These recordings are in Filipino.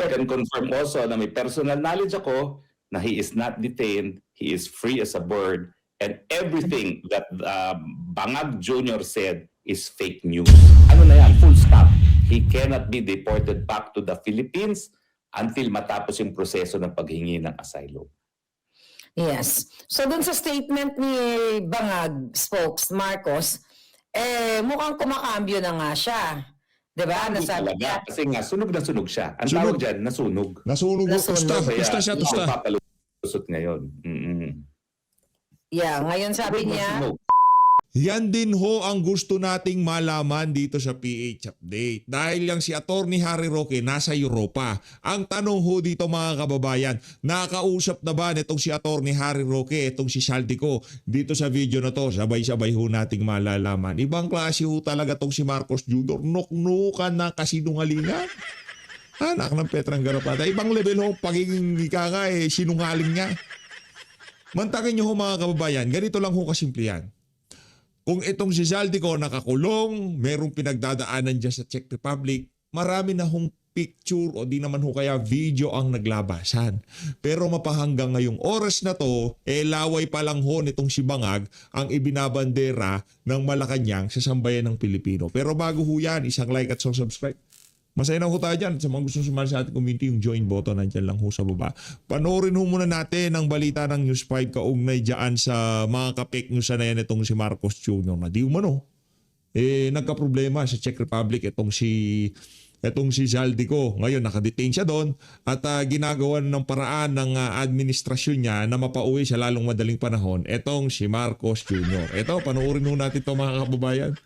I can confirm also na may personal knowledge ako na he is not detained, he is free as a bird, and everything that Bangag Jr. said is fake news. Ano na yan? Full stop. He cannot be deported back to the Philippines until matapos yung proseso ng paghingi ng asylum. Yes. So dun sa statement ni Bangag spokes Marcos, mukhang kumakambyo na nga siya. Diba? Hindi Nasabi talaga. niya. Kasi nga, sunog na sunog siya. Ang Sunog. tawag dyan, nasunog. Nasunog. Tusta. Nasunog. Tusta siya, tusta. Papalusot ngayon. Yeah, ngayon sabi Sunog na niya, sunog. Yan din ho ang gusto nating malaman dito sa PH Update. Dahil yang si Attorney Harry Roque nasa Europa. Ang tanong ho dito mga kababayan, nakausap na ba nitong si Attorney Harry Roque, itong si Saldico, dito sa video na to? Sabay-sabay ho nating malalaman. Ibang klase ho talaga tong si Marcos Jr. Nuknukan na kasinungalingan. Anak ng Petrang Garapata. Ibang level ho pagiging sinungaling niya. Mantakin nyo ho mga kababayan, ganito lang ho kasimple yan. Kung itong si Saldico nakakulong, merong pinagdadaanan dyan sa Czech Republic, marami na hong picture o di naman ho kaya video ang naglabasan. Pero mapahanggang ngayong oras na to, laway pa lang ho nitong si Bangag ang ibinabandera ng Malacanang sa sambayan ng Pilipino. Pero bago ho yan, isang like at subscribe. Masaya na ho tayo dyan. Sa mga gusto sumali sa ating community, yung join button nandyan lang ho sa baba. Panoorin ho muna natin ang balita ng News 5 kaugnay dyan sa mga ka-fake news na yan itong si Marcos Jr. na di umano. Nagka-problema sa Czech Republic itong si Saldico. Ngayon nakadetain siya doon at ginagawa ng paraan ng administrasyon niya na mapauwi sa lalong madaling panahon itong si Marcos Jr. Ito, panoorin ho natin ito mga kababayan.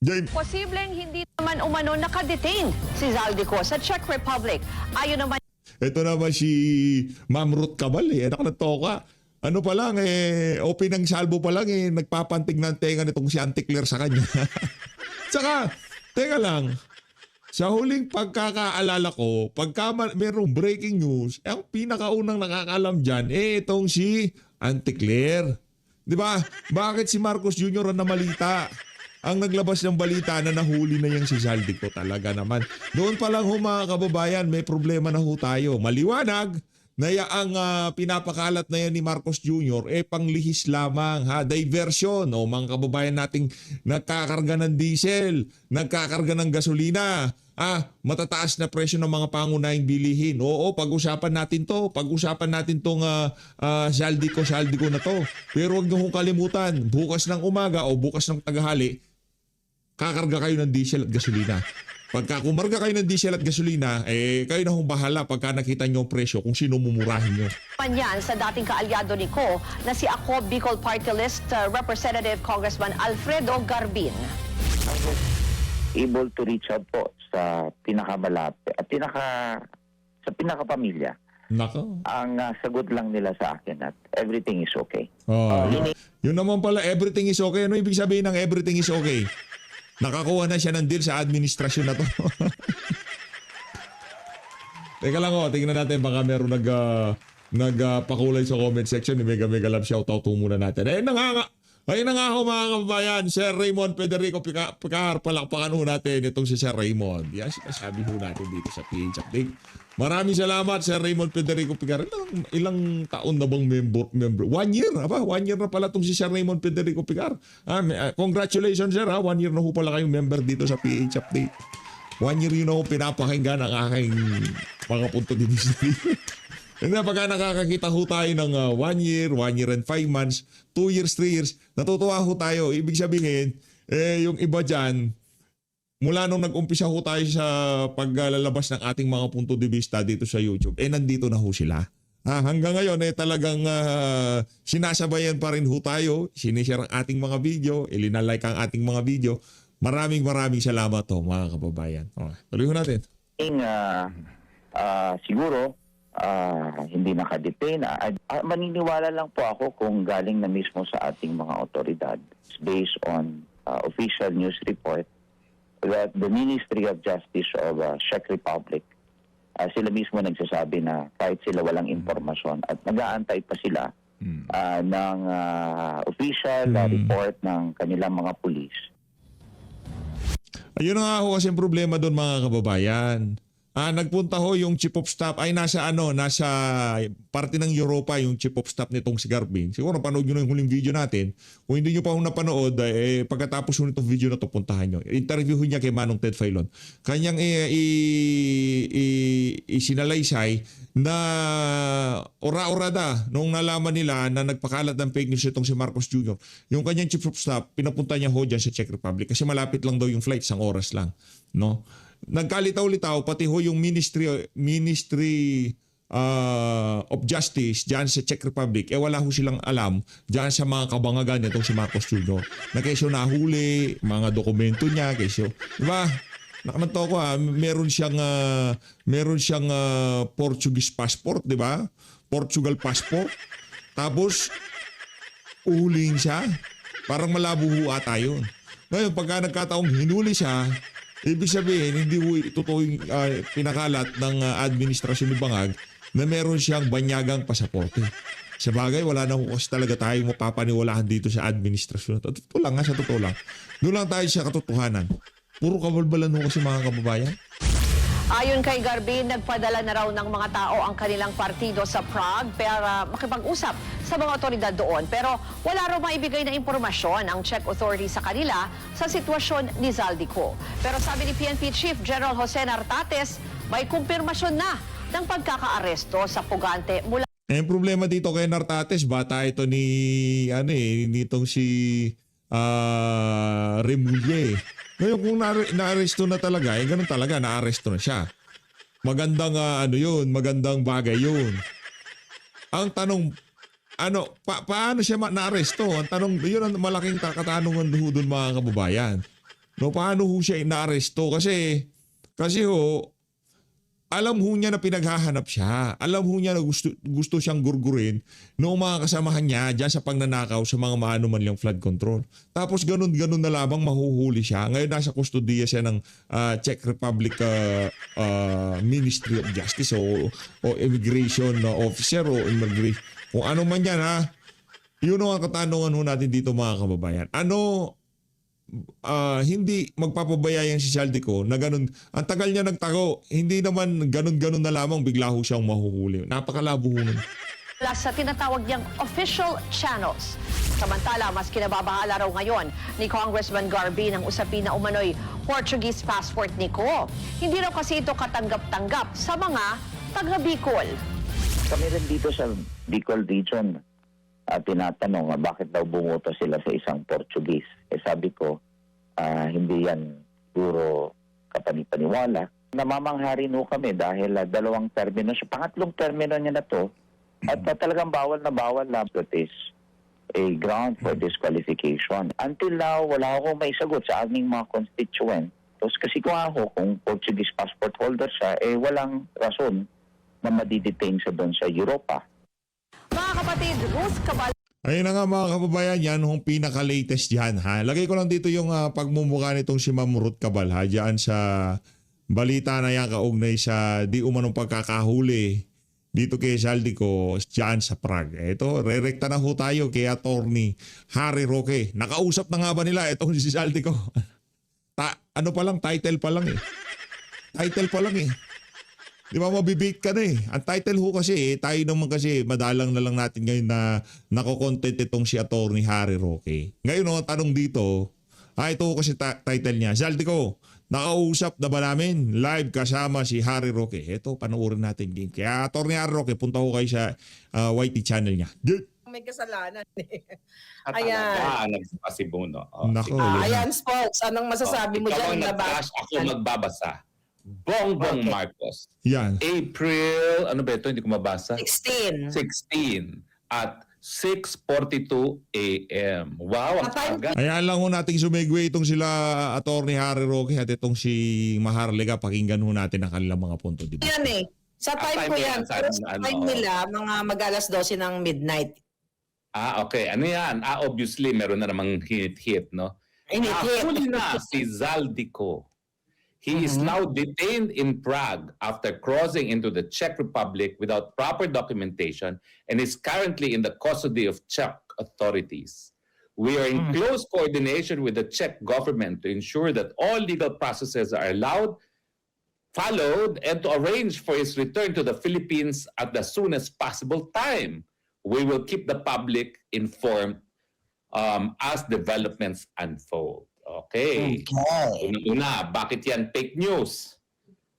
Posibleng hindi naman umano nakadetain si Saldico sa Czech Republic. Ayon naman Ito naman si Ma'am Ruth Cabal anak ng toka. Ano pa lang o pinangsalbo pa lang nagpapantig ng tenga nitong si Auntie Claire sa kanya. Saka, teka lang, sa huling pagkakaalala ko, pagka merong breaking news, ang pinakaunang nakakaalam dyan, itong si Auntie Claire. Diba? Bakit si Marcos Jr. ang namalita? Ang naglabas ng balita na nahuli na yung si Saldico talaga naman. Doon pa lang ho mga kababayan, may problema na ho tayo. Maliwanag na ang pinapakalat na yan ni Marcos Jr. panglihis lamang, diversion. O mga kababayan nating nagkakarga ng diesel, nagkakarga ng gasolina, matataas na presyo ng mga pangunahing bilihin. Oo, pag-usapan natin to. Pag-usapan natin tong Saldico na to. Pero huwag niyo hong kalimutan, bukas ng umaga o bukas ng taghali, kakarga kayo ng diesel at gasolina. Pagka kumarga kayo ng diesel at gasolina, kayo na hong bahala pagka nakita nyo ang presyo kung sino mumurahin nyo. yan sa dating kaalyado ni Ko na si Ako Bicol Party List Representative Congressman Alfredo Garbin. Able to reach out po sa pinakamalapit at sa pinakapamilya. Nako. Ang sagot lang nila sa akin at everything is okay. Yun naman pala, everything is okay. Ano ibig sabihin ng everything is okay? Nakakuha na siya ng deal sa administrasyon na to. Teka lang tingnan natin baka meron nagpakulay sa comment section. Mega love shoutout muna natin. Ayun na nga ho mga kababayan, Sir Raymond Federico Picar, palakpakan ho natin itong si Sir Raymond. Yan, sinasabi ho natin dito sa PH Update. Maraming salamat, Sir Raymond Federico Picar. Ilang taon na bang member? 1 year, 1 year na pala itong si Sir Raymond Federico Picar. Congratulations, Sir. 1 year na ho pala kayong member dito sa PH Update. 1 year yun ako pinapakinggan ang aking mga punto din dito. And pagka nakakakita ho tayo ng 1 year and 5 months, 2 years, 3 years, natutuwa ho tayo. Ibig sabihin, yung iba dyan, mula nung nag-umpisa ho tayo sa paglalabas ng ating mga punto de vista dito sa YouTube, nandito na ho sila. Hanggang ngayon, talagang sinasabayan pa rin ho tayo, sinishare ang ating mga video, ilinalike ang ating mga video. Maraming salamat ho mga kababayan. Tuloy ho natin. Siguro, hindi nakadetain. Maniniwala lang po ako kung galing na mismo sa ating mga otoridad based on official news report that the Ministry of Justice of Czech Republic, sila mismo nagsasabi na kahit sila walang impormasyon at nag-aantay pa sila ng official report ng kanilang mga pulis. Ayun na nga ho kasi ang problema doon mga kababayan. Nagpunta ho yung chief of staff ay nasa parte ng Europa yung chief of staff nitong si Garbin. Siguro napanood nyo na yung huling video natin. Kung hindi nyo pa ho napanood, pagkatapos ho nitong video na to, puntahan nyo. Interview niya kay Manong Ted Filon. Kanyang isinalaysay na ora-orada nung nalaman nila na nagpakalat ng fake news itong si Marcos Jr. Yung kanyang chief of staff, pinapunta niya ho dyan sa Czech Republic kasi malapit lang daw yung flight, 1 oras lang. No? Nagkalitaw-litaw pati ho yung Ministry of Justice diyan sa Czech Republic, wala ho silang alam diyan sa mga kabangagan nitong si Marcos Jr. Na kesyo nahuli, mga dokumento niya, kesyo. Diba? Nakamanto ko meron siyang Portuguese passport, di ba? Portugal passport. Tapos uhulihin siya. Parang malabo ho ata yun. Ngayon, pagka nagkataong hinuli siya, ibig sabihin, hindi ho totoo yung pinakalat ng administrasyon ni Bangag na meron siyang banyagang pasaporte. Sa bagay, wala na kasi talaga tayong mapapaniwalaan dito sa administrasyon. Totoo lang sa totoo lang. Doon lang tayo sa katotohanan. Puro kabalbalan ho kasi mga kababayan. Ayon kay Garbin, nagpadala na raw ng mga tao ang kanilang partido sa Prague para makipag-usap sa mga otoridad doon. Pero wala raw maibigay na impormasyon ang Czech authority sa kanila sa sitwasyon ni Zaldico. Pero sabi ni PNP Chief General Jose Nartates, may kumpirmasyon na ng pagkakaaresto sa pugante mula. Yung problema dito kay Nartates, bata ito nitong si Remulle. Ngayon kung na-aresto na talaga, ganun talaga, na-aresto na siya. Magandang magandang bagay yun. Ang tanong, paano siya na-aresto? Ang tanong, yun ang malaking katanungan doon mga kababayan. No, paano ho siya na-aresto? Kasi ho, alam ho niya na pinaghahanap siya. Alam ho niya na gusto siyang gurgurin noong mga kasamahan niya dyan sa pagnanakaw sa mga maanumanlyang flood control. Tapos ganun na lamang mahuhuli siya. Ngayon nasa kustodiya siya ng Czech Republic Ministry of Justice o Immigration Officer o Immigration. Kung ano man yan yun ang katanungan ho natin dito mga kababayan. Hindi magpapabayaan si Zaldico na ganun. Ang tagal niya nagtago, hindi naman ganun na lamang bigla ho siyang mahuhuli. Napakalabo ho nun. Sa tinatawag niyang official channels. Samantala, mas kinababahala raw ngayon ni Congressman Garbin ang usapin na umano'y Portuguese passport ni Ko. Hindi raw kasi ito katanggap-tanggap sa mga taga-Bicol. Kami rin dito sa Bicol region, tinatanong bakit daw bumoto sila sa isang Portuguese. Sabi ko, hindi yan puro kapanipaniwala. Namamangharin ho kami dahil 2 termino siya. Pangatlong termino niya na to. At talagang bawal na that is a ground for disqualification. Until now, wala akong maisagot sa aming mga constituent. Tapos kasi kung Portuguese passport holder siya, walang rason na madidetain siya doon sa Europa. Mga kapatid, Ruth Cabal. Ayun na nga mga kababayan, yan yung pinaka-latest dyan ha. Lagay ko lang dito yung pagmumukha nitong si Ma'am Ruth Cabal dyan sa balita na yan kaugnay sa di umanong pagkakahuli dito kay Zaldico dyan sa Prague. Ito, rerekta na ho tayo kay Attorney Harry Roque. Nakausap na nga ba nila itong si Zaldico? Title pa lang eh. Title pa lang eh. Di ba mabibig ka na eh. Ang title ho kasi tayo naman kasi madalang na lang natin ngayon na nako-content itong si Attorney Harry Roque. Ngayon tanong dito, ito kasi title niya, Zaldico, nakausap na ba namin live kasama si Harry Roque? Ito, panoorin natin game. Kaya Attorney Harry Roque, punta ko kayo sa YT channel niya. May kasalanan eh. Ayan. Nagpasibuno. Nako. Ayan, Spokes, anong masasabi mo dyan? Ako magbabasa. Bongbong Marcos. Yan. April, ano ba ito? Hindi ko mabasa. 16. 16 at 6:42 a.m. Wow, ang aga. Kaya lang ho nating sumigway itong sila Attorney Harry Roque at itong si Maharlika. Pakinggan ho natin ang kanilang mga punto. Diba? Yan eh. Sa time ko yan. Pero sa time nila, mga mag-alas 12 ng midnight. Okay. Ano yan? Obviously, meron na namang hit, no? Huli na si Zaldico. He is now detained in Prague after crossing into the Czech Republic without proper documentation and is currently in the custody of Czech authorities. We are in close coordination with the Czech government to ensure that all legal processes are followed, and to arrange for his return to the Philippines at the soonest possible time. We will keep the public informed as developments unfold. Okay. Una-una, bakit yan fake news?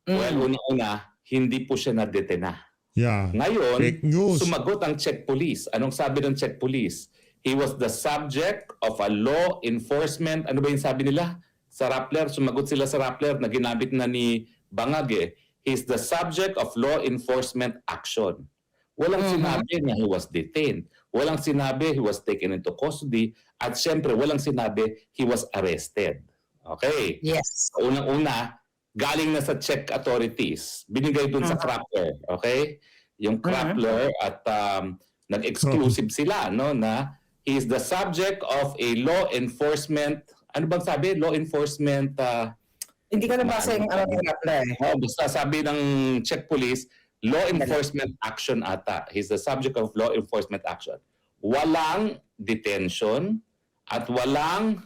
Well, una-una, hindi po siya nadetena. Yeah. Ngayon, Fake news. sumagot ang Czech police. Anong sabi ng Czech police? He was the subject of a law enforcement. Ano ba yung sabi nila? Sa Rappler, sumagot sila sa Rappler na ginamit na ni Bangag eh. He's the subject of law enforcement action. Walang sinabi na he was detained. Walang sinabi he was taken into custody. At syempre, walang sinabi he was arrested. Okay? Yes. Unang-una, galing na sa Czech authorities. Binigay dun sa Rappler. Okay? Yung Rappler at nag-exclusive sila no na he is the subject of a law enforcement, ano bang sabi? Law enforcement, Hindi ka nabasa yung Rappler. basta sabi ng Czech police, law enforcement action ata. He's the subject of law enforcement action. Walang detention at walang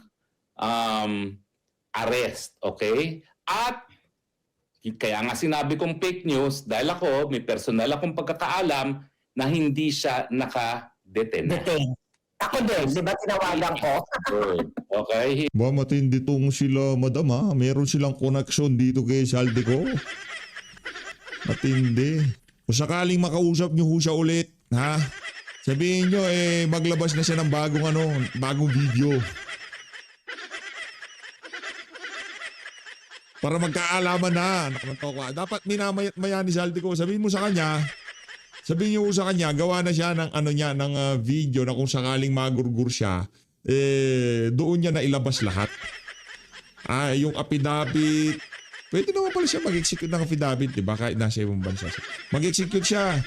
arrest, okay? At kaya nga sinabi kong fake news dahil ako, may personal akong pagkakaalam na hindi siya naka-detena. Detain. Ako din, di ba tinawagan ko? Okay? Ba, matindi tong sila, madam ha. Meron silang connection dito kay Saldico. Matindi. Kung sakaling makausap nyo ho siya ulit, ha? Sabihin nyo, maglabas na siya ng bagong video. Para magkaalaman na. Dapat minamaya ni Saldico. Sabihin niyo sa kanya, gawa na siya ng video na kung sakaling magurgur siya, doon niya na ilabas lahat. Yung affidavit, pwede naman pala siya mag-execute ng affidavit, di ba? Kahit nasa ibang bansa siya. Mag-execute siya.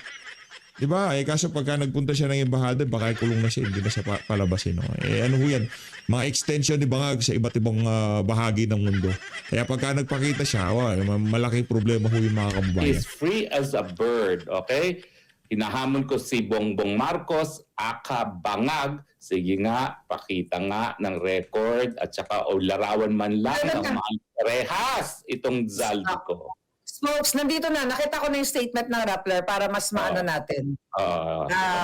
Di ba? Kaso pagka nagpunta siya ng embahada, baka kulong na siya, hindi na siya palabasin. No? Ano ho yan? Mga extension ni Bangag sa iba't ibang bahagi ng mundo. Kaya pagka nagpakita siya, malaking problema ho yung mga kababayan. He's free as a bird, okay? Hinahamon ko si Bongbong Marcos, aka Bangag. Sige nga, pakita nga ng record at saka larawan man lang ng mga parehas itong Zaldico. Smokes, nandito na. Nakita ko na yung statement ng Rappler para mas maano natin.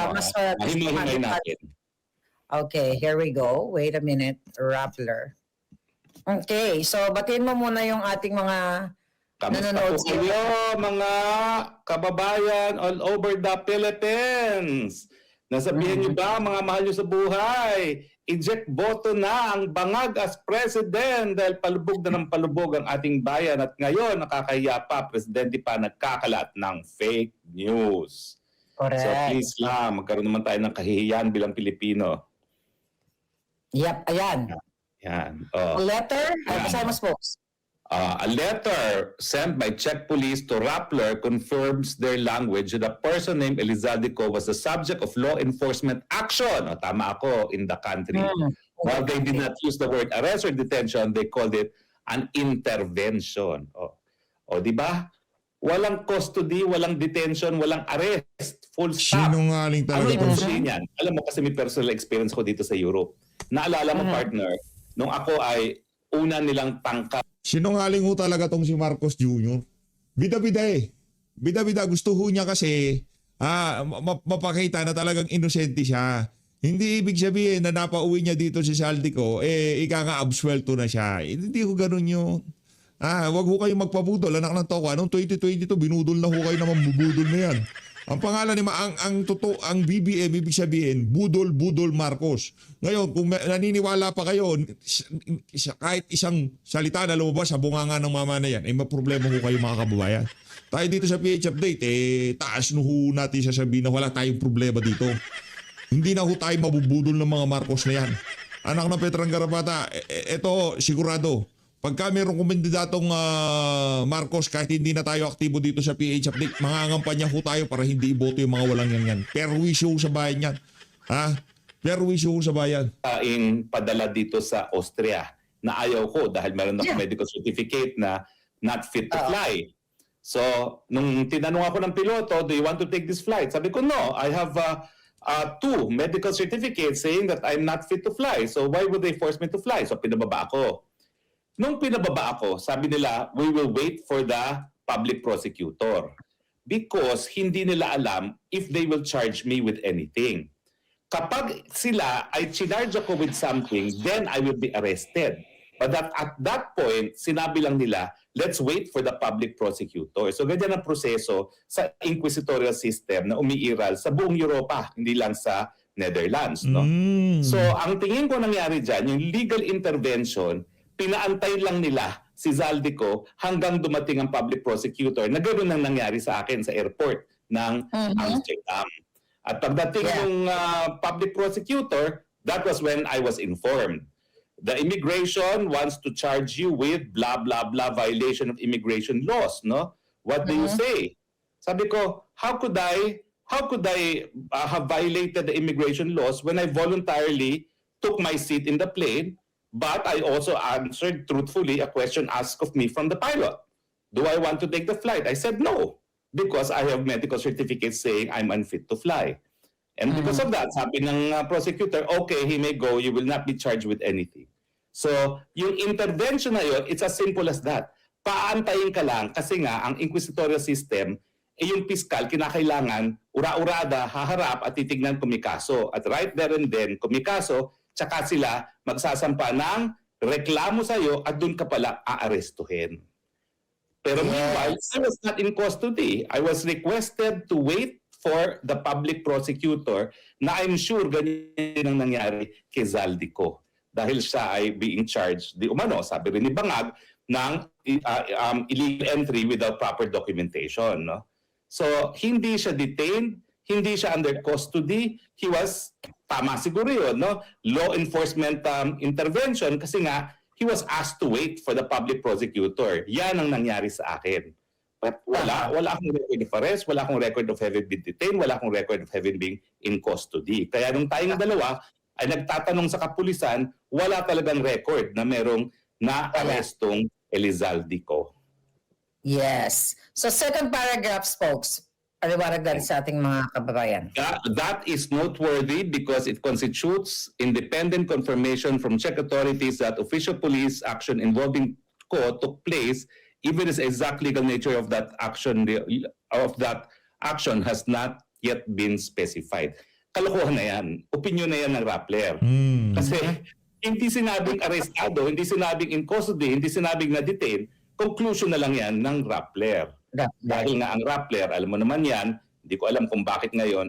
Mas himay natin. Okay, here we go. Wait a minute. Rappler. Okay, so batiin mo muna yung ating mga Kamusta nanonood po kayo, mga kababayan all over the Philippines? Nasabihin niyo ba, mga mahal niyo sa buhay, eject boto na ang Bangag as president dahil palubog na ng palubog ang ating bayan at ngayon nakakahiya pa, presidente pa nagkakalat ng fake news. Correct. So please lang, magkaroon naman tayo ng kahihiyan bilang Pilipino. Yep, ayan. Yan. A letter? Basahin mo, Smokes. A letter sent by Czech police to Rappler confirms their language that a person named Elizaldico was the subject of law enforcement action. Tama ako, in the country. While they did not use the word arrest or detention, they called it an intervention. Di ba? Walang custody, walang detention, walang arrest. Full stop. Sinungaling Ano talaga. ibig sabihin yan? Alam mo kasi may personal experience ko dito sa Europe. Naalala mo, partner, nung ako ay una nilang tangka. Sinungaling ho talaga tong si Marcos Jr. Bida-bida Bida-bida. Gusto ho niya kasi mapakita na talagang inosente siya. Hindi ibig sabihin na napauwi niya dito si Saldico, ika nga absuelto na siya. Hindi ho ganun yun. Wag ho kayong magpabudol. Anak ng toko. Anong 2022, binudol na ho kayo naman, bubudol na yan. Ang pangalan ni ang BBM, ibig sabihin, Budol Marcos. Ngayon, kung naniniwala pa kayo, kahit isang salita na lumabas sa bunganga ng mama na yan, may problema ho kayo mga kababayan. Tayo dito sa PH Update, taas no ho natin sasabihin na wala tayong problema dito. Hindi na ho tayo mabubudol ng mga Marcos na yan. Anak ng Petrang Garapata, ito sigurado. Pagka mayroong kumandidatong Marcos, kahit hindi na tayo aktibo dito sa PH Update, mangangampanya ho tayo para hindi iboto yung mga walang yan. Perwisyo sa bayan yan. Perwisyo sa bayan. Padala dito sa Austria na ayaw ko dahil meron ako medical certificate na not fit to fly. So, nung tinanong ako ng piloto, do you want to take this flight? Sabi ko, no, I have 2 medical certificates saying that I'm not fit to fly. So why would they force me to fly? So pinababa ako. Nung pinababa ako, sabi nila, we will wait for the public prosecutor because hindi nila alam if they will charge me with anything. Kapag sila ay charge ako with something, then I will be arrested. But at that point, sinabi lang nila, let's wait for the public prosecutor. So ganyan ang proseso sa inquisitorial system na umiiral sa buong Europa, hindi lang sa Netherlands. No? So ang tingin ko nangyari dyan, yung legal intervention, pinaantay lang nila si Zaldico hanggang dumating ang public prosecutor na gano'n ang nangyari sa akin sa airport ng Amsterdam. At pagdating ng public prosecutor, that was when I was informed. The immigration wants to charge you with blah, blah, blah violation of immigration laws. No? What do you say? Sabi ko, how could I have violated the immigration laws when I voluntarily took my seat in the plane, but I also answered truthfully a question asked of me from the pilot. Do I want to take the flight? I said no, because I have medical certificates saying I'm unfit to fly. And because of that, sabi ng prosecutor, okay, he may go, you will not be charged with anything. So, yung intervention na yun, it's as simple as that. Paantayin ka lang kasi nga ang inquisitorial system, yung piskal, kinakailangan, ura-urada, haharap at titignan kung may kaso. At right there and then, kung may kaso, tsaka sila magsasampa ng reklamo sa'yo at doon ka pala aarestuhin. Pero meanwhile, I was not in custody. I was requested to wait for the public prosecutor na I'm sure ganyan ang nangyari kay Zaldico. Dahil siya ay being charged, di umano, sabi rin ni Bangag, ng illegal entry without proper documentation. No? So, hindi siya detained, hindi siya under custody, he was, tama siguro yun, no? Law enforcement intervention kasi nga, he was asked to wait for the public prosecutor. Yan ang nangyari sa akin. But wala akong record of arrest, wala akong record of having been detained, wala akong record of having been in custody. Kaya nung tayong dalawa ay nagtatanong sa kapulisan, wala talagang record na merong na-arrestong Elizaldico. Yes. So second paragraph, folks, paliwanag na rin sa ating mga kababayan. That is noteworthy because it constitutes independent confirmation from Czech authorities that official police action involving Ko took place, even as exact legal nature of that action has not yet been specified. Kalokohan na yan. Opinion na yan ng Rappler. Kasi hindi sinabing arestado, hindi sinabing in custody, hindi sinabing na-detain, conclusion na lang yan ng Rappler. Dahil nga ang Rappler, alam mo naman yan, hindi ko alam kung bakit ngayon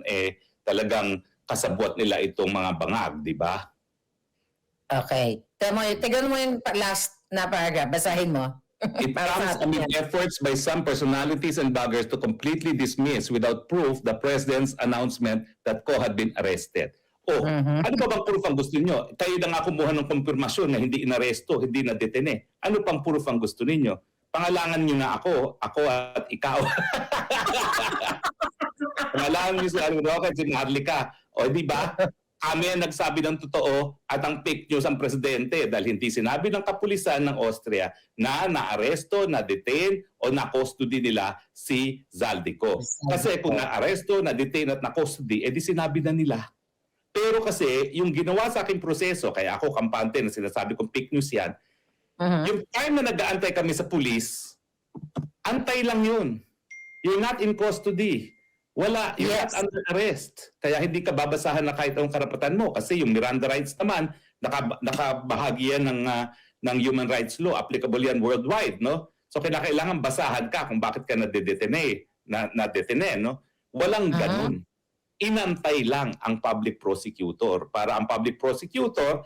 talagang kasabwat nila itong mga bangag, di ba? Okay. Tignan mo yung last na paragraph. Basahin mo. It comes amid efforts by some personalities and bloggers to completely dismiss without proof the president's announcement that Ko had been arrested. Ano ba bang proof ang gusto niyo? Kayo na nga kumuha ng kumpirmasyon na hindi inaresto, hindi na-detene. Ano pang proof ang gusto ninyo? Pangalangan niyo na ako at ikaw. Pangalangan niyo si Aling Roque at si Marlica. O di ba? Kami ang nagsabi ng totoo at ang fake news ang presidente dahil hindi sinabi ng kapulisan ng Austria na naaresto, na-detain o na-custody nila si Zaldico. Kasi kung na-aresto, na-detain at na-custody, edi sinabi na nila. Pero kasi yung ginawa sa aking proseso, kaya ako kampante na sinasabi kong fake news yan, yung time na nag-aantay kami sa pulis, antay lang yun. You're not in custody. Wala, you're not under arrest. Kaya hindi ka babasahan na kahit anong karapatan mo kasi yung Miranda rights naman, nakabahagi yan ng human rights law. Applicable yan worldwide, no? So kailangan basahan ka kung bakit ka na-detene, no? Walang ganun. Inantay lang ang public prosecutor para ang public prosecutor,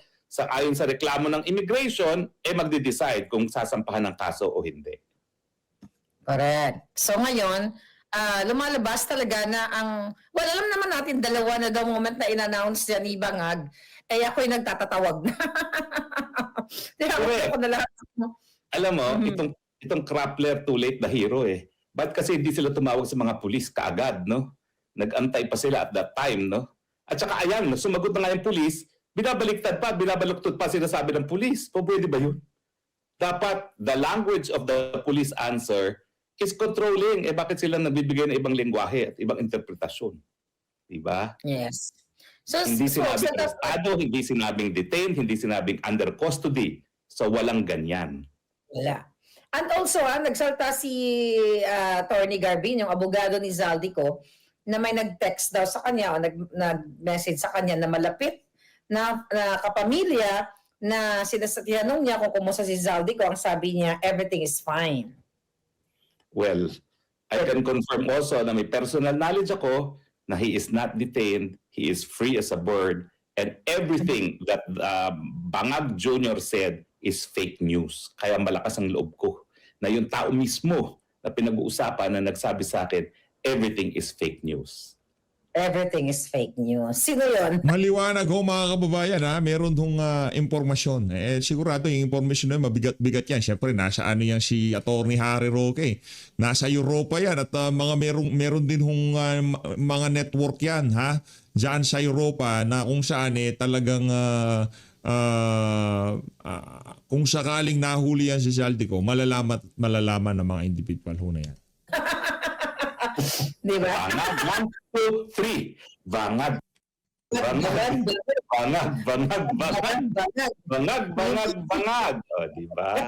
ayon sa reklamo ng immigration, magde-decide kung sasampahan ng kaso o hindi. Correct. So ngayon, lumalabas talaga na alam naman natin dalawa na the moment na in-announce yan ni Bangag, ako'y nagtatatawag na. Ako na lahat. Alam mo, itong Krappler too late the hero Ba't kasi hindi sila tumawag sa mga pulis kaagad, no? Nag-antay pa sila at that time, no? At saka ayan, sumagot na nga yung pulis, binabaluktod pa sinasabi ng pulis. Pwede ba yun? Dapat the language of the police answer is controlling. Bakit sila nabibigay ng ibang lengguwahe at ibang interpretasyon? Di ba? Yes. So, Hindi so, sinabing so that's- arestado, hindi sinabing detained, hindi sinabing under custody. So walang ganyan. wala. And also, nagsalta si Attorney Garbin, yung abogado ni Zaldico, na may nag-text daw sa kanya o nag-message sa kanya na malapit na kapamilya na tinanong niya kung kumusta si Zaldico. Ang sabi niya, everything is fine. Well, I can confirm also na may personal knowledge ako na he is not detained, he is free as a bird, and everything that Bangag Jr. said is fake news. Kaya malakas ang loob ko na yung tao mismo na pinag-uusapan na nagsabi sa akin, everything is fake news. Everything is fake news. Sino yun? Maliwanag ho mga kababayan ha, meron hong impormasyon. Sigurado yung impormasyon na mabigat-bigat yan. Siyempre nasa ano yan si Attorney Harry Roque. Nasa Europa yan at meron din hong mga network yan ha. Diyan sa Europa na kung saan talagang kung sakaling nahuli yan si Zaldico, malalaman ng mga individual ho na yan. Di ba? Bangag, 1, 2, 3. Bangag. Bangag. Bangag, bangag, bangag. Bangag. O, di ba?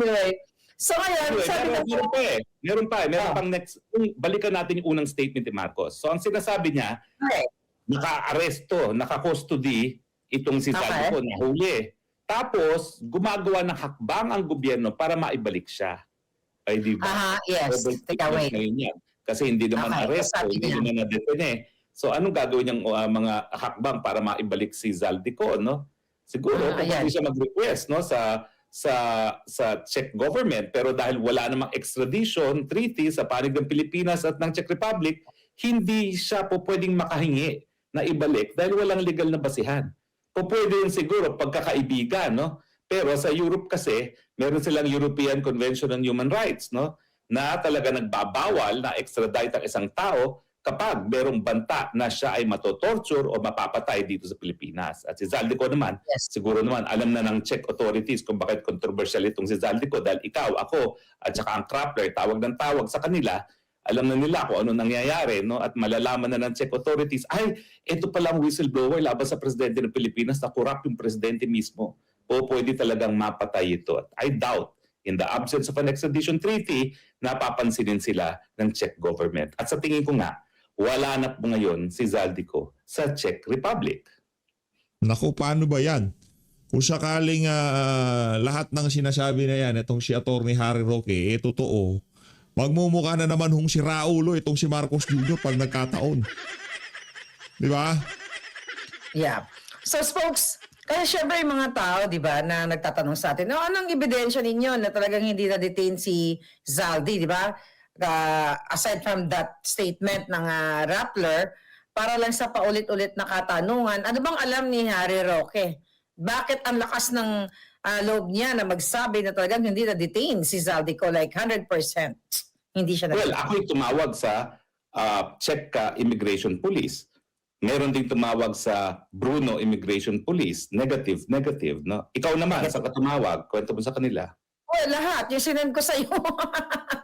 Anyway, so ngayon, sabi na Meron pang next. Balikan natin yung unang statement ni Marcos. So ang sinasabi niya, naka-aresto, naka-custody itong si Zaldico na huli. Tapos, gumagawa ng hakbang ang gobyerno para maibalik siya. Ay, di ba? yes. Take away. Kasi hindi naman aresto, sabi hindi niya. naman na-detene. So anong gagawin niyang mga hakbang para maibalik si Zaldico, no? Siguro kung hindi siya mag-request, no, sa Czech government, pero dahil wala namang extradition treaty sa panig ng Pilipinas at ng Czech Republic, hindi siya po pwedeng makahingi na ibalik dahil walang legal na basihan. Pwede yun siguro pagkakaibigan, no? Pero sa Europe kasi, meron silang European Convention on Human Rights, no? Na talaga nagbabawal na extradite ang isang tao kapag merong banta na siya ay matotorture o mapapatay dito sa Pilipinas. At si Zaldico naman, siguro naman, alam na ng Czech authorities kung bakit controversial itong si Zaldico dahil ikaw, ako, at saka ang Krappler, tawag ng tawag sa kanila, alam na nila kung ano nangyayari, no? At malalaman na ng Czech authorities, ay, ito palang whistleblower laban sa presidente ng Pilipinas na corrupt yung presidente mismo. O pwede talagang mapatay ito. At I doubt, in the absence of an extradition treaty, napapansinin sila ng Czech government. At sa tingin ko nga, wala na po ngayon si Zaldico sa Czech Republic. Naku, paano ba yan? Kung sakaling lahat ng sinasabi na yan, itong si Attorney Harry Roque, totoo, magmumukha na naman hong si Raulo, itong si Marcos Jr. pag nagkataon. Di ba? Yeah. So, folks, kasi syempre yung mga tao, di ba, na nagtatanong sa atin, anong ebidensya ninyo na talagang hindi na-detain si Zaldi, di ba? Aside from that statement ng Rappler, para lang sa paulit-ulit na katanungan, ano bang alam ni Harry Roque? Bakit ang lakas ng loob niya na magsabi na talagang hindi na-detain si Zaldico like 100%? Hindi siya Well, na-detain. ako'y tumawag sa Czech Immigration Police. Meron ding tumawag sa Brno Immigration Police. Negative, no? Ikaw naman, sa katumawag, kwento mo sa kanila. Lahat. Yung sinend ko sa iyo.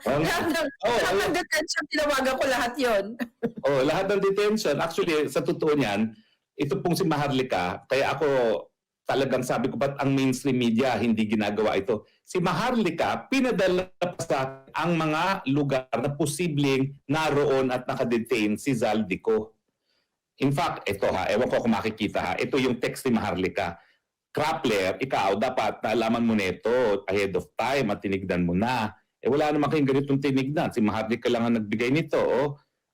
Lahat ng detention, tinawagan ko lahat yon. Lahat ng detention. Actually, sa totoo niyan, ito pong si Maharlika, kaya ako talagang sabi ko, ba't ang mainstream media hindi ginagawa ito? Si Maharlika, pinadala pa sa ang mga lugar na posibleng naroon at nakadetain si Zaldico. In fact, ito ewan ko kung makikita ito yung text ni Maharlika. Krappler, ikaw dapat naalaman mo nito ahead of time at tinignan mo na. Wala naman kayong ganitong tinignan. Si Maharlika lang ang nagbigay nito.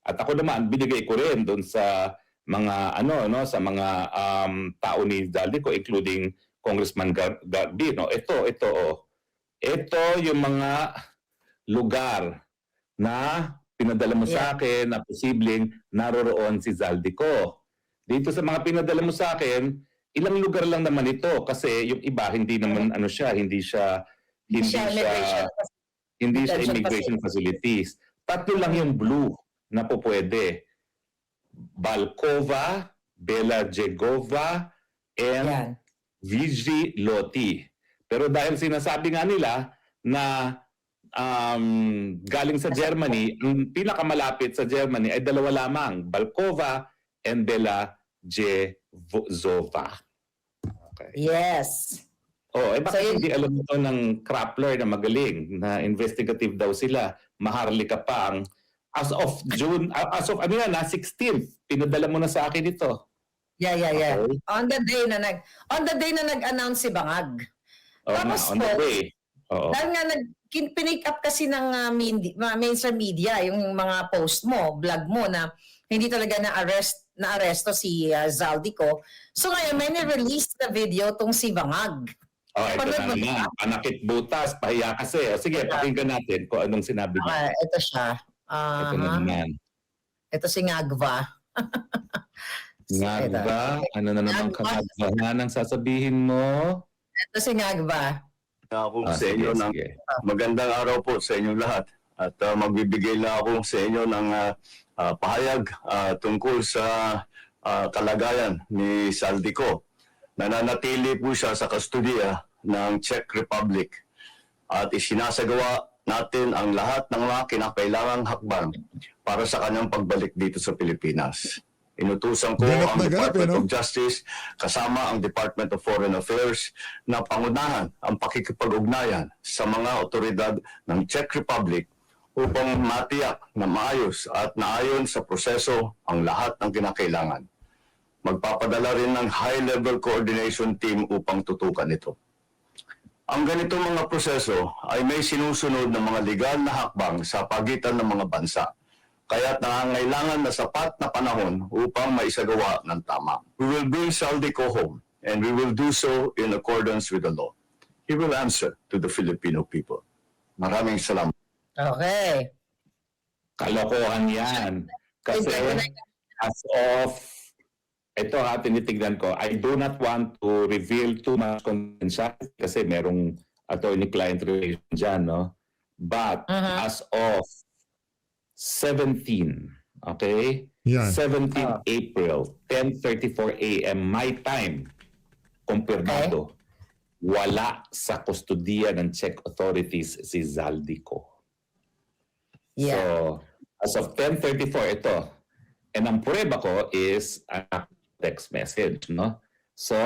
At ako naman, binigay ko rin doon sa mga sa mga tao ni Zaldico, including Congressman Garbi. Ito yung mga lugar na pinadala mo sa akin na posibleng naroroon si Zaldico. Dito sa mga pinadala mo sa akin, ilang lugar lang naman ito kasi yung iba hindi naman hindi siya immigration facilities. Tatlo lang yung blue na po pwede. Balkova, Bela Jegova, and Vizhi Loti. Pero dahil sinasabi nga nila na galing sa Germany, ang pinakamalapit sa Germany ay dalawa lamang, Balkova and Bela Jezova. Okay. Yes. Oh, So, bakit yun- hindi alam ito ng Krappler na magaling, na investigative daw sila, Maharlika pa ang as of June, as of 16th, pinadala mo na sa akin ito. Yeah. Okay. On the day na nag-announce si Bangag. Oh, Tapos on the po, way. Oo. dahil nga pinick up kasi ng mainstream media yung mga post mo, vlog mo na hindi talaga na-aresto si Zaldico. So ngayon may ni-release na video tong si Bangag. Oh, ito Panood na mo naman. ba? Panakit butas, pahiya kasi. O, sige, pakinggan natin kung anong sinabi niya. Ito siya. Ito na naman. Ito si Ngagva. Ngagba, ano na naman Ngagba. kangagbahan ang sasabihin mo? Ito si Ngagva. Ako sa Sige, inyo ng sige. magandang araw po sa inyong lahat. At magbibigay na ako sa inyo ng pahayag tungkol sa kalagayan ni Zaldico. Nananatili po siya sa kustodiya ng Czech Republic at isinasagawa natin ang lahat ng mga kinakailangang hakbang para sa kanyang pagbalik dito sa Pilipinas. Inutusan ko Ganap ang na ganap, Department no? of Justice kasama ang Department of Foreign Affairs na pangunahan ang pakikipag-ugnayan sa mga otoridad ng Czech Republic upang matiyak na maayos at naayon sa proseso ang lahat ng kinakailangan. Magpapadala rin ng high-level coordination team upang tutukan ito. Ang ganitong mga proseso ay may sinusunod ng mga legal na hakbang sa pagitan ng mga bansa. Kaya't nangangailangan na sapat na panahon upang maisagawa ng tama. We will bring Zaldico home and we will do so in accordance with the law. He will answer to the Filipino people. Maraming salamat. Okay. Kalokohan yan. Kasi as of, ito ha, tinitignan ko, I do not want to reveal too much confidentiality kasi merong attorney-client relation dyan, no? But as of 17, okay? Yan. 17 April, 10:34 a.m. my time, kumpirmado, wala sa kustodiya ng Czech authorities si Zaldico. Yeah. So, as of 10:34, ito. And ang prueba ko is a text message, no? So,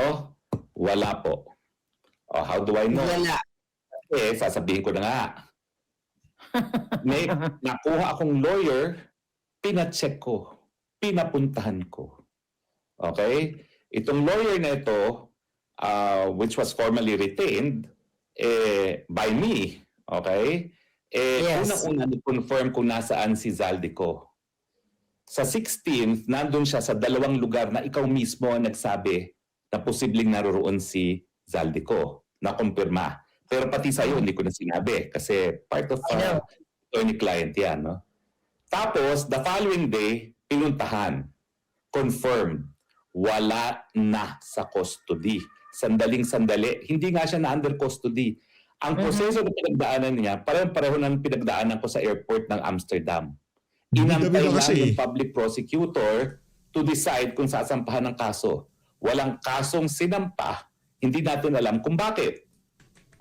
wala po. Oh, how do I know? Wala. Eh, sasabihin ko na nga. May nakuha akong lawyer, pinacheck ko, pinapuntahan ko. Okay? Itong lawyer na ito, which was formally retained by me, okay? Yes. Unang-una, confirm kung nasaan si Zaldico. Sa 16th, nandun siya sa dalawang lugar na ikaw mismo ang nagsabi na posibleng naroroon si Zaldico, na kumpirma. Pero pati sa'yo, hindi ko na sinabi kasi part of attorney-client yan. No? Tapos, the following day, pinuntahan, confirmed, wala na sa custody. Sandaling-sandali, hindi nga siya na under custody. Ang proseso na pinagdaanan niya, pareho ng pinagdaanan ko sa airport ng Amsterdam. Inantay Bida-bida lang kasi. yung public prosecutor to decide kung sasampahan ng kaso. Walang kasong sinampa, hindi natin alam kung bakit.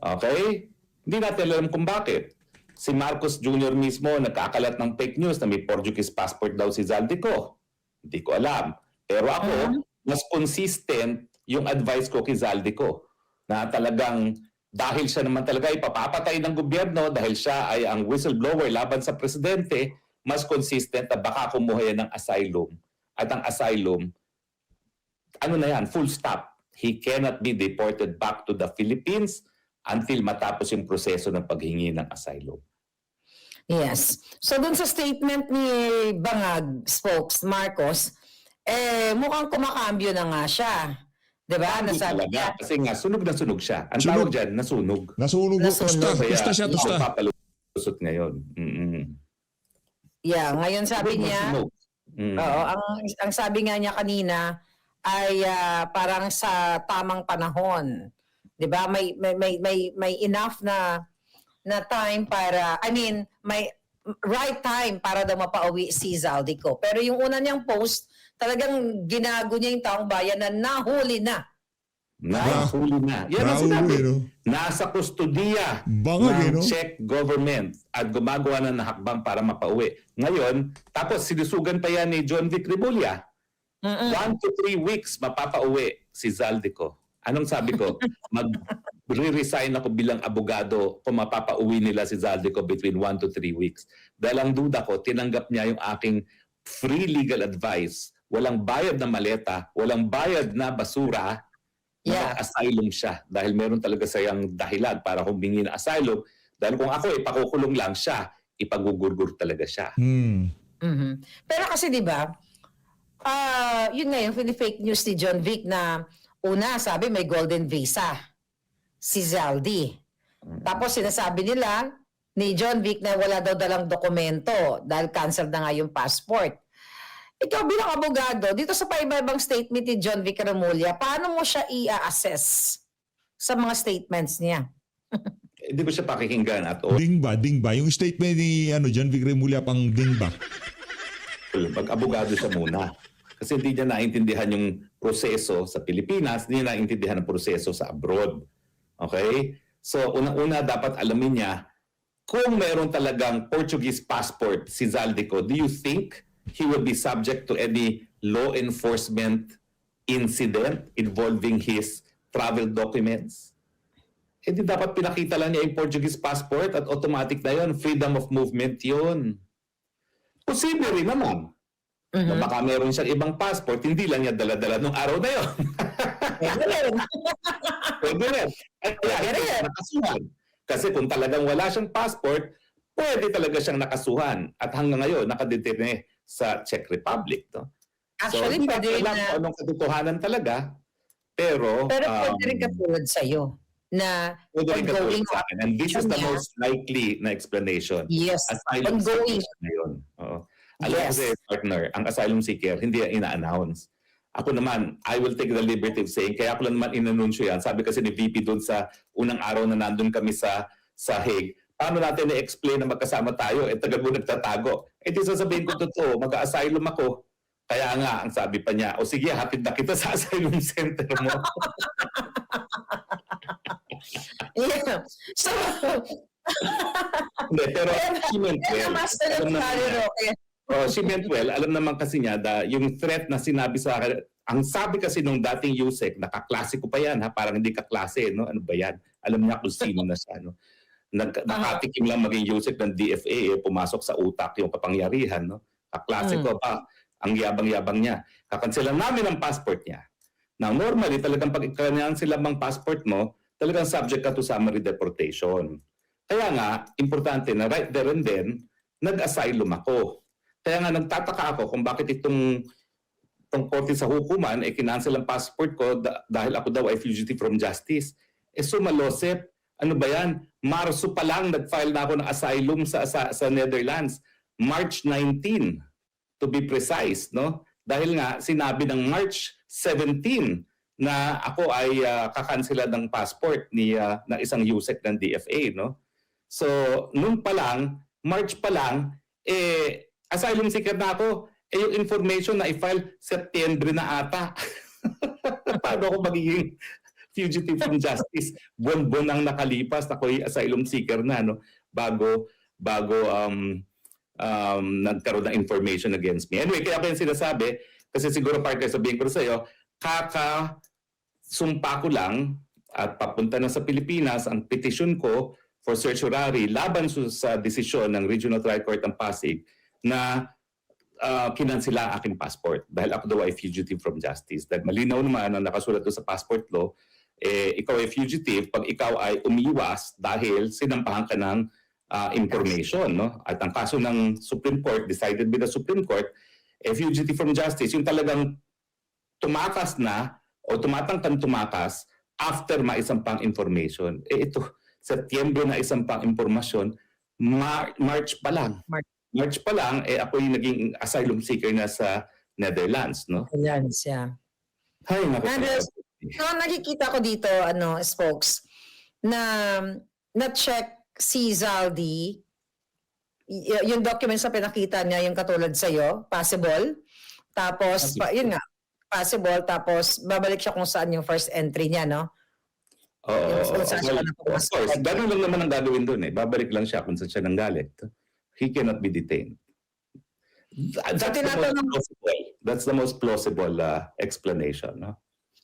Okay? Hindi natin alam kung bakit. Si Marcos Jr. mismo nagkakalat ng fake news na may Portuguese passport daw si Zaldico. Hindi ko alam. Pero ako, mas consistent yung advice ko kay Zaldico na talagang dahil siya naman talaga ipapapatay ng gobyerno, dahil siya ay ang whistleblower laban sa presidente, mas consistent na baka kumuha yan ng asylum. At ang asylum, ano na yan, full stop. He cannot be deported back to the Philippines until matapos yung proseso ng paghingi ng asylum. Yes. So dun sa statement ni Bangag spokes Marcos, mukhang kumakambyo na nga siya. 'Di ba? Hindi Nasabi talaga. niya. Kasi nga, sunog na sunog siya. Ang Sunog. tawag dyan, nasunog. Nasunog. Nasunog. Tusta siya, ito tusta. papalusot ngayon. Yeah, ngayon sabi Sunog na niya, sunog. oo, ang sabi nga niya kanina ay parang sa tamang panahon. 'Di ba? May enough na time para, may right time para daw mapauwi si Zaldico. Pero yung una niyang post, talagang ginago niya yung taong bayan na nahuli na Nahuli na. Yan ang Raul, sinabi. no? Nasa kustudiya Bangag, ng no? Czech government at gumagawa na ng hakbang para mapauwi. Ngayon, tapos sinusugan pa yan ni John Vic Remulla. 1 to 3 weeks mapapauwi si Zaldico. Anong sabi ko? Mag-resign ako bilang abogado kung mapapauwi nila si Zaldico between 1 to 3 weeks. Dahil ang duda ko, tinanggap niya yung aking free legal advice. Walang bayad na maleta, walang bayad na basura. Yeah. Asylum siya dahil meron talaga sayang dahilan para humingi ng asylum. Dahil kung ako ipakukulong lang siya, ipagugurgur talaga siya. Mhm. Pero kasi 'di ba? Yun nga yung fake news ni John Vic na una sabi may golden visa si Zaldi. Tapos sinasabi nila ni John Vic na wala daw dalang dokumento dahil cancel na nga yung passport. Ikaw bilang abogado, dito sa paiba-ibang statement ni John Vic Remulla, paano mo siya i-assess sa mga statements niya? Hindi ko siya pakikinggan at all. Dingba. Yung statement ni John Vic Remulla pang dingba. Mag-abogado siya muna. Kasi hindi niya naintindihan yung proseso sa Pilipinas, hindi niya naintindihan ang proseso sa abroad. Okay? So, unang-una dapat alamin niya, kung meron talagang Portuguese passport si Zaldico, do you think he will be subject to any law enforcement incident involving his travel documents? Eh di dapat pinakita lang niya yung Portuguese passport at automatic na yun. Freedom of movement yun. Posible rin naman. Na baka meron siyang ibang passport, hindi lang niya dala-dala nung araw na yun. Pwede rin. Pwede rin. Kaya hindi siya nakasuhan. Kasi kung talagang wala siyang passport, pwede talaga siyang nakasuhan. At hanggang ngayon, nakadetene sa Czech Republic. No? Actually, hindi pwede rin alam na... kung anong katotohanan talaga. Pero pwede rin katulad sa'yo na pwede rin katulad ongoing sa akin. And this is the niya. most likely na explanation. Yes, Asylum ongoing. seeker na yun. Oo. Alam Yes. kasi, partner, ang asylum seeker, hindi yan ina-announce. Ako naman, I will take the liberty of saying, kaya ako lang naman inanunsyo yan. Sabi kasi ni VP doon sa unang araw na nandun kami sa Hague, paano natin i-explain na magkasama tayo? Eh, tagal mo nagtatago. Eh, di sasabihin ko totoo, mag-asylum ako. Kaya nga, ang sabi pa niya, o sige, hatid na kita sa asylum center mo. Yeah. So, Hindi, pero she meant well. master Alam ng naman Harry niya. Roque. Oh, she meant well. Alam naman kasi niya yung threat na sinabi sa akin, ang sabi kasi nung dating Yusek, nakaklase ko pa yan, ha? Parang hindi kaklase, no? Ano ba yan? Alam niya kung sino na siya, no? Nakatikim lang maging Yusek ng DFA, pumasok sa utak yung kapangyarihan, no? Kaklase ko pa, ang yabang-yabang niya. Kakansilan namin ang passport niya. Now, normally, talagang pag sila mang passport mo, talagang subject ka to summary deportation. Kaya nga, importante na right there and then, nag-asylum ako. Kaya nga nagtataka ako kung bakit itong korte sa hukuman kinancel ang passport ko dahil ako daw ay fugitive from justice. Sumalosep, ano ba yan? Marso pa lang nag-file na ako ng asylum sa Netherlands. March 19 to be precise, no? Dahil nga sinabi ng March 17 na ako ay kakanselan ng passport ng isang USEC ng DFA, no? So, noon pa lang, March pa lang, asylum seeker na ako. Yung information na i-file, September na ata. Paano ako magiging fugitive from justice? Buwan-buwan ang nakalipas, ako'y asylum seeker na, no? Bago nagkaroon ng information against me. Anyway, kaya ko yung sinasabi, kasi siguro partner, sabihin ko sa iyo, kakasumpa ko lang at papunta na sa Pilipinas ang petition ko for certiorari laban sa desisyon ng Regional Trial Court ng Pasig na kinansela ang aking passport dahil ako daw ay fugitive from justice. Dahil malinaw naman ang nakasulat doon sa passport law, ikaw ay fugitive pag ikaw ay umiwas dahil sinampahan ka ng information. No? At ang kaso ng Supreme Court, decided by the Supreme Court, fugitive from justice, yung talagang tumakas na o tumatangkang tumakas after maisampang information. Ito, September na isampang impormasyon, March pa lang. March pa lang, ako'y naging asylum seeker na sa Netherlands, no? Netherlands, yeah. Ay, naku. Andres, nakikita ko dito, spokes, na-check si Zaldi, yung documents na pinakita niya, yung katulad sa'yo, possible. Tapos, yun nga, possible, tapos babalik siya kung saan yung first entry niya, no? Oo, Kung saan siya well, of napumasok. course, ganun lang naman ang gagawin doon eh. Babalik lang siya kung saan siya nanggaling. He cannot be detained. That's the most plausible explanation. No?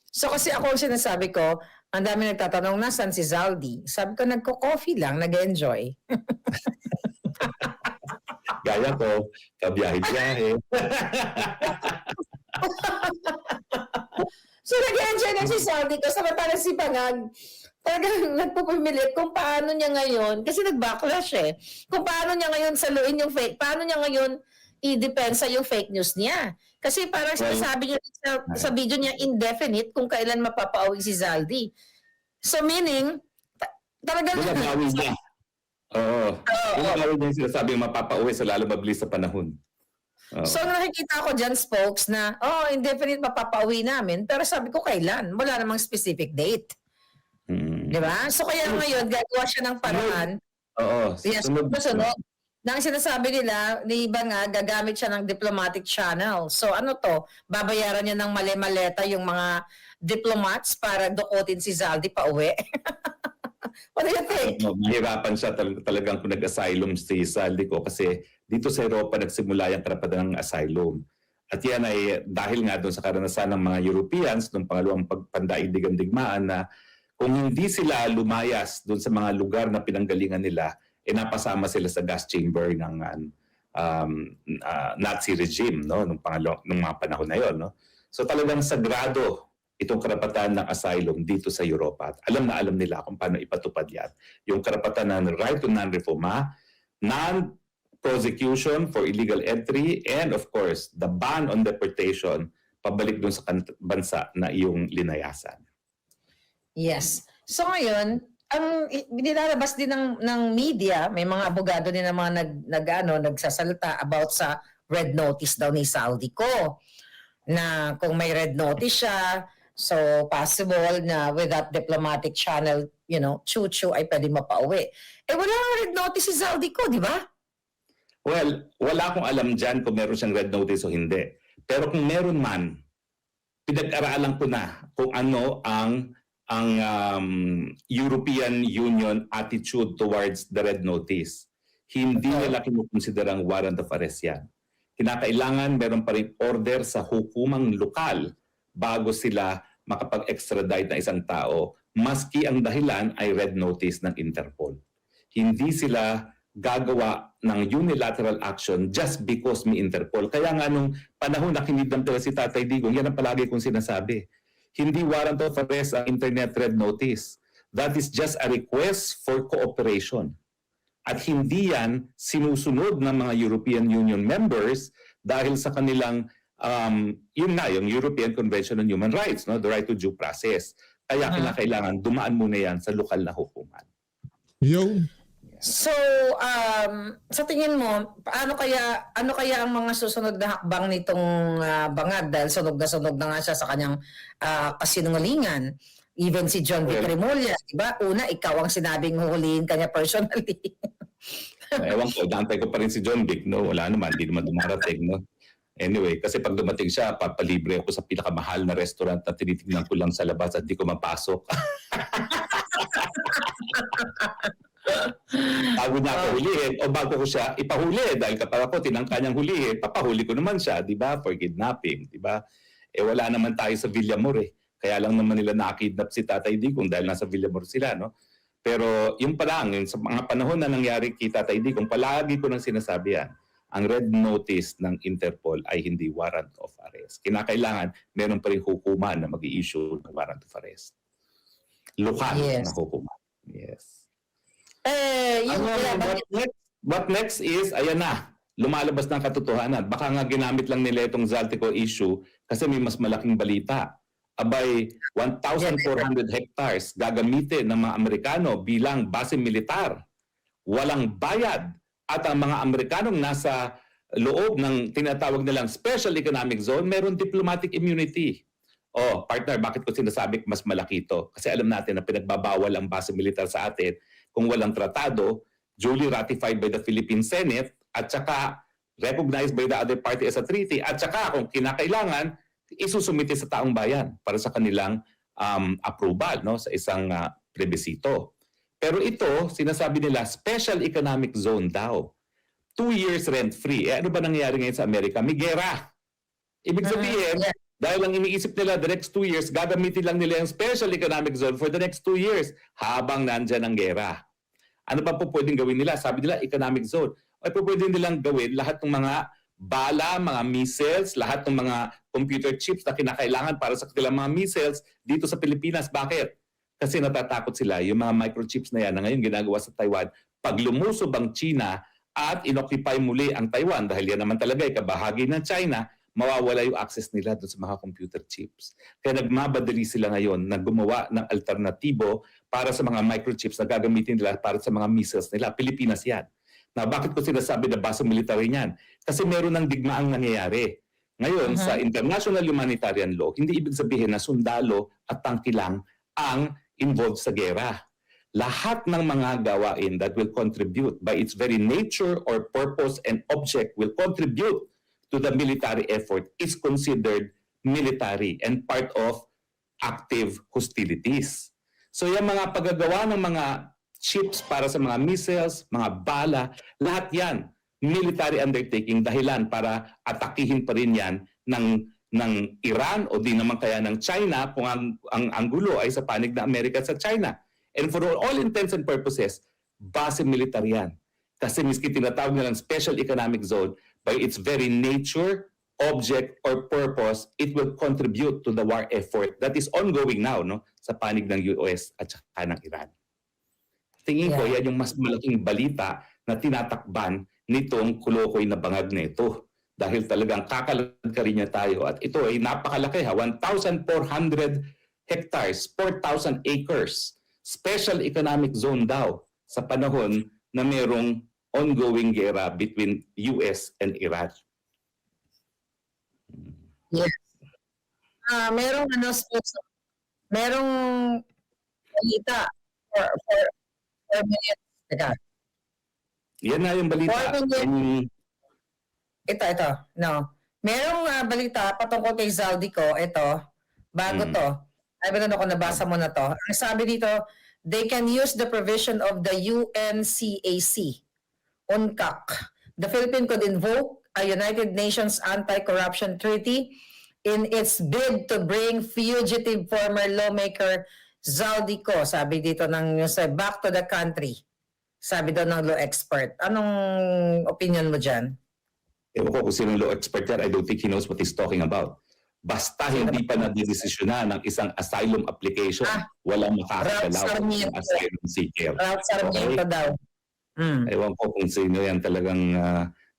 So kasi ako ang sinasabi ko, ang dami nagtatanong, nasan si Zaldi? Sabi ko, nagko-coffee lang, nag-enjoy. Gaya ko, kabiyahe-biyahe. So nag-enjoy na si Zaldi ko, samantala si Bangag, talagang nagpupumilit kung paano niya ngayon, kasi nag-backlash eh, kung paano niya ngayon saluin yung fake, paano niya ngayon i-depensa yung fake news niya. Kasi parang sinasabi niya sa video niya indefinite kung kailan mapapauwi si Zaldi. So meaning, talagang Binabawi niya. Oo. Binabawi niya yung sinasabi mapapauwi sa lalo mabilis sa panahon. Oo. So nakikita ko dyan, spokes, na indefinite mapapauwi namin, pero sabi ko kailan? Wala namang specific date. Di ba? So kaya ngayon, gagawa siya ng paraan. Oo. Yes, sunod. Na ang sinasabi nila, ni iba nga, gagamit siya ng diplomatic channel. So ano to? Babayaran niya ng mali-maleta yung mga diplomats para dukutin si Zaldi pa uwi. What do you think? Mahirapan siya talagang kung nag-asylum si Zaldi ko kasi dito sa Europa nagsimula yung karapatan ng asylum. At yan ay dahil nga doon sa karanasan ng mga Europeans noong pangalawang pagpandaigdigang digmaan na kung hindi sila lumayas doon sa mga lugar na pinanggalingan nila, napasama sila sa gas chamber ng Nazi regime nung mga panahon na yon. No? So talagang sagrado itong karapatan ng asylum dito sa Europa. At alam na alam nila kung paano ipatupad yan. Yung karapatan ng right to non-refoulement, non-prosecution for illegal entry, and of course, the ban on deportation pabalik dun sa bansa na iyong linayasan. Yes. So ngayon, ang nilalabas din ng media, may mga abogado din na mga nagsasalita about sa red notice daw ni Zaldi ko. Na kung may red notice siya, so possible na with that diplomatic channel, chuchu ay pwede mapauwi. Wala nga red notice si Zaldi ko, di ba? Well, wala akong alam dyan kung meron siyang red notice o hindi. Pero kung meron man, pinag-aralan ko na kung ano ang European Union attitude towards the red notice. Hindi nila kinukonsiderang warrant of arrest yan. Kinakailangan meron pa rin order sa hukumang lokal bago sila makapag-extradite na isang tao, maski ang dahilan ay red notice ng Interpol. Hindi sila gagawa ng unilateral action just because may Interpol. Kaya nga nung panahon na kinidnap talaga si Tatay Digong, yan ang palagi kong sinasabi. Hindi warrant of arrest ang internet red notice. That is just a request for cooperation. At hindi yan sinusunod ng mga European Union members dahil sa kanilang, yung European Convention on Human Rights, no? The right to due process. Kaya kinakailangan dumaan muna yan sa lokal na hukuman. Yo. So, sa tingin mo, ano kaya ang mga susunod na hakbang nitong Bangag dahil sunog na nga siya sa kanyang kasinungalingan. Even si John Vic Remulla, di ba? Una, ikaw ang sinabing huhulihin kanya personally. Ewan ko, dantay ko pa rin si John Vic, no? Wala naman, hindi naman dumarating, no? Anyway, kasi pag dumating siya, papalibre ako sa pinakamahal na restaurant na tinitignan ko lang sa labas at di ko mapasok. Bago niya ako hulihin o bago ko siya ipahuli dahil kapag ako tinangka niyang hulihin, papahuli ko naman siya, di ba? For kidnapping, di ba? Wala naman tayo sa Villamor eh. Kaya lang naman nila nakidnap si Tatay Digong dahil nasa Villamor sila, no? Pero yung pa lang, yung sa mga panahon na nangyari kay Tatay Digong, palagi ko nang sinasabi yan, ang red notice ng Interpol ay hindi warrant of arrest. Kinakailangan, meron pa rin hukuman na mag-i-issue ng warrant of arrest. Lokal na hukuman. Yes. What next is, ayan na, lumalabas ng katotohanan. Baka nga ginamit lang nila itong Zaltico issue kasi may mas malaking balita. Abay, 1,400 hectares gagamitin ng mga Amerikano bilang base militar. Walang bayad. At ang mga Amerikanong nasa loob ng tinatawag nilang Special Economic Zone, meron diplomatic immunity. Oh, partner, bakit ko sinasabi mas malaki ito? Kasi alam natin na pinagbabawal ang base militar sa atin kung walang tratado, duly ratified by the Philippine Senate, at saka recognized by the other party as a treaty, at saka kung kinakailangan, isusumite sa taong bayan para sa kanilang approval, no, sa isang plebisito. Pero ito, sinasabi nila, special economic zone daw. 2 years rent-free. Ano ba nangyayari ngayon sa Amerika? May gera. Ibig sabihin, dahil ang iniisip nila the next 2 years, gagamitin lang nila yung special economic zone for the next 2 years habang nandyan ang gera. Ano pa po pwedeng gawin nila? Sabi nila, economic zone. Ay po pwedeng nilang gawin lahat ng mga bala, mga missiles, lahat ng mga computer chips na kinakailangan para sa kanilang mga missiles dito sa Pilipinas. Bakit? Kasi natatakot sila, yung mga microchips na yan na ngayon ginagawa sa Taiwan, pag lumusob ang China at inoccupy muli ang Taiwan, dahil yan naman talaga ay kabahagi ng China, mawawala yung access nila doon sa mga computer chips. Kaya nagmabadali sila ngayon na gumawa ng alternatibo para sa mga microchips na gagamitin nila para sa mga missiles nila. Pilipinas yan. Na bakit ko sinasabi na base military niyan? Kasi meron ng digmaang nangyayari. Ngayon, sa international humanitarian law, hindi ibig sabihin na sundalo at tangki lang ang involved sa gera. Lahat ng mga gawain that will contribute by its very nature or purpose and object will contribute to the military effort is considered military and part of active hostilities. So yung mga paggagawa ng mga chips para sa mga missiles, mga bala, lahat yan military undertaking, dahilan para atakihin pa rin yan ng Iran o di naman kaya ng China kung ang gulo ay sa panig na Amerika sa China. And for all intents and purposes, base military yan. Kasi miski tinatawag nilang special economic zone, by its very nature, object, or purpose, it will contribute to the war effort that is ongoing now, no, sa panig ng US at saka ng Iran. Tingin ko, yan yung mas malaking balita na tinatakban nitong kulokoy na bangag na ito. Dahil talagang kakalagkarin niya tayo. At ito ay napakalaki, 1,400 hectares, 4,000 acres. Special economic zone daw sa panahon na mayroong ongoing gera between US and Iran. Yes. Merong balita for minutes. Teka. Yan na yung balita. Ito. No. Merong balita patungkol kay Zaldico. Ito. Bago to. I don't know kung nabasa mo na to. Ang sabi dito, they can use the provision of the UNCAC, UNCAC. The Philippines could invoke a United Nations Anti-Corruption Treaty in its bid to bring fugitive former lawmaker Zaldico, sabi dito ng news, back to the country. Sabi daw ng law expert. Anong opinion mo dyan? Ewan ko kung sino law expert yan. I don't think he knows what he's talking about. Basta hindi pa nadidesisyonan ng isang asylum application, walang makakagalaw ng asylum seeker. Ralph Sarmiento daw. Ewan ko kung sino yan talagang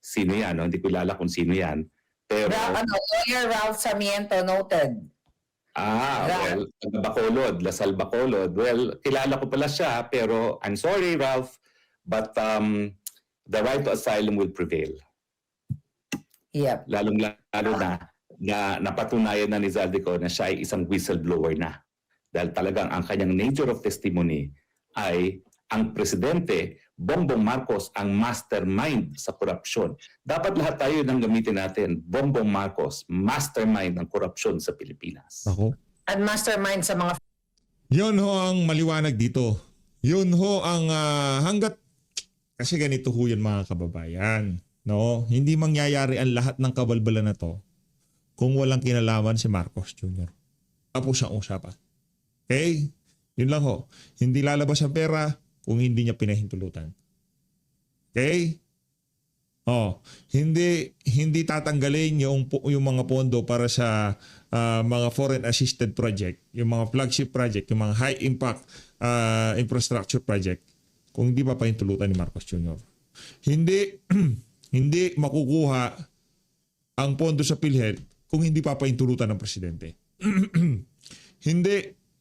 sino yan. No? Hindi ko ilala kung sino yan. Pero, Lawyer Ralph Sarmiento noted. Well, Bacolod, Lasal Bacolod. Well, kilala ko pala siya, pero I'm sorry, Ralph, but the right to asylum will prevail. Yep. Lalong-lalo na napatunayan na ni Zaldico na siya ay isang whistleblower na. Dahil talagang ang kanyang nature of testimony ay ang presidente, Bongbong Marcos, ang mastermind sa korupsyon. Dapat lahat tayo nang gamitin natin. Bongbong Marcos, mastermind ng korupsyon sa Pilipinas. Ako? At mastermind sa mga... Yun ho ang maliwanag dito. Yun ho ang hanggat... Kasi ganito ho yan mga kababayan. No? Hindi mangyayari ang lahat ng kabalbalan na to kung walang kinalaman si Marcos Jr. Tapos ang usapan. Okay? Yun lang ho. Hindi lalabas ang pera kung hindi niya pinahintulutan. Okay? Hindi tatanggalin yung mga pondo para sa mga foreign assisted project, yung mga flagship project, yung mga high impact infrastructure project kung hindi pa pahintulutan ni Marcos Jr. Hindi makukuha ang pondo sa PhilHealth kung hindi pa pahintulutan ng presidente. Hindi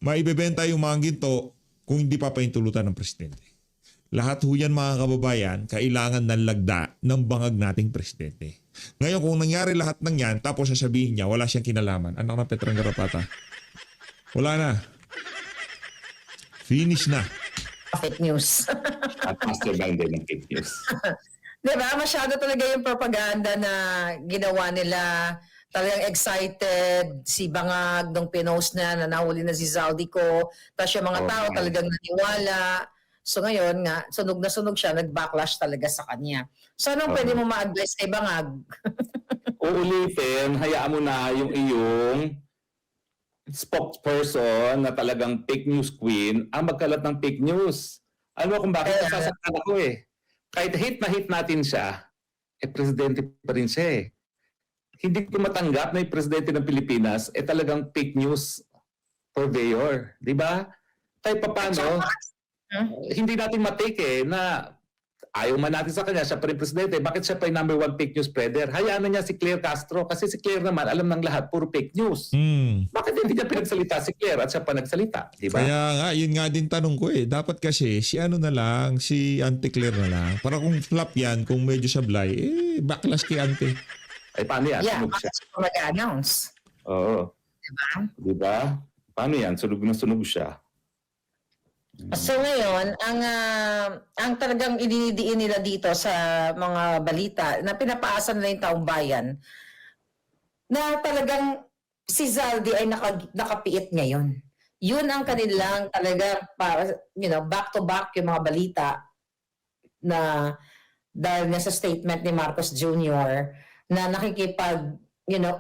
maibebenta yung mga ginto kung hindi pa pahintulutan ng presidente. Lahat ho yan mga kababayan, kailangan ng lagda ng bangag nating presidente. Ngayon kung nangyari lahat ng yan, tapos sasabihin niya, wala siyang kinalaman. Anak ng Petrang Garapata. Wala na. Finish na. Fake news. At mastermind din ng fake news. Diba? Masyado talaga yung propaganda na ginawa nila talagang excited si Bangag nung pinost na nahuli na si Zaldico. Tapos yung mga tao talagang naniwala. So ngayon nga, sunog na sunog siya, nag-backlash talaga sa kanya. So anong pwede mo ma-advise kay Bangag? Uulitin, hayaan mo na yung iyong spokesperson na talagang fake news queen ang magkalat ng fake news. Alam mo kung bakit nasasaktan ako eh. Kahit hate natin siya, presidente pa rin siya eh. Hindi ko matanggap na yung presidente ng Pilipinas talagang fake news purveyor. Di ba? Kahit paano, hindi natin matake na ayaw man natin sa kanya, siya pa rin presidente. Bakit siya pa yung number 1 fake news spreader? Hayaan na niya si Claire Castro kasi si Claire naman, alam ng lahat, puro fake news. Bakit hindi niya pinagsalita si Claire at siya pa nagsalita? Di ba? Kaya nga, yun nga din tanong ko eh. Dapat kasi si ano na lang, si Auntie Claire na lang. Para kung flop yan, kung medyo sablay, backlash kay Auntie. Ay, paano yan? Yeah, Sunog siya. bakit siya mag-announce? Oo. Diba? Di ba? Paano yan? Sunog na sunog siya. So ngayon, ang talagang inidiin nila dito sa mga balita na pinapaasa nila yung taong bayan na talagang si Zaldi ay nakapiit ngayon. Yun ang kanilang talagang back to back yung mga balita na dahil nasa statement ni Marcos Jr. na nakikipag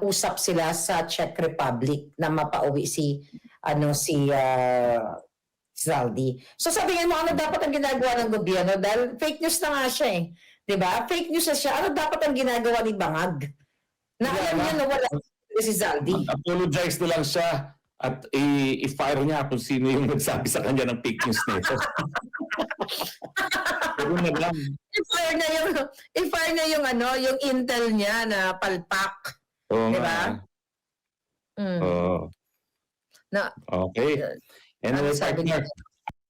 usap sila sa Czech Republic na mapauwi si Zaldi. So sabi nga mo, ano dapat ang ginagawa ng gobyerno? Dahil fake news na nga siya eh. Diba? Fake news na siya. Ano dapat ang ginagawa ni Bangag? Na alam niya na wala si Zaldi. Apologize na lang siya at i-fire niya kung sino yung nagsabi sa kanya ng fake news nito. Pero na lang. I-fire na yung intel niya na palpak. Oo diba? nga. Oo. Na, Okay. Anyway, sabi niya?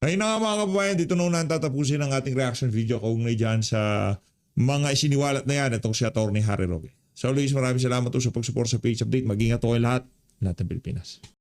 Ayun na nga mga kababayan, dito nung natatapusin ang ating reaction video kaugnay dyan sa mga isiniwalat na yan itong si Atty. Harry Roque. So Luis, maraming salamat po sa pag-support sa Page Update. Mag-ingat po kayo lahat ng Pilipinas.